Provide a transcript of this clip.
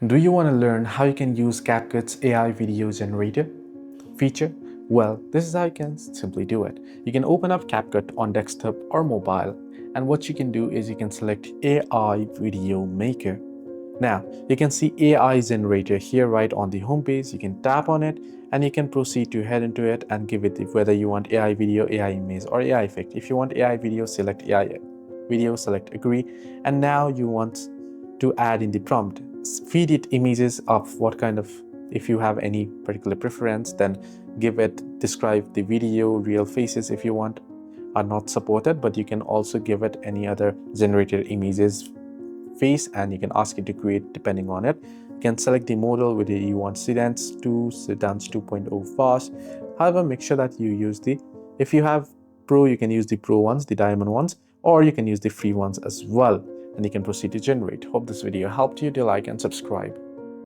Do you want to learn how you can use CapCut's AI video generator feature? Well, this is how you can simply do it. You can open up CapCut on desktop or mobile, and what you can do is you can select AI Video Maker. Now, you can see AI generator here right on the home page. You can tap on it and you can proceed to head into it and give it whether you want AI video, AI image, or AI effect. If you want AI video, select AI video, select agree. And now you want to add in the prompt. Feed it images of what kind of, if you have any particular preference, then give it, describe the video, real faces if you want are not supported, but you can also give it any other generated images face and you can ask it to create depending on it. You can select the model whether you want sedans 2, sedans 2.0 fast. However, make sure that you use the, if you have pro, you can use the pro ones, the diamond ones, or you can use the free ones as well, and you can proceed to generate. Hope this video helped you. Do like and subscribe.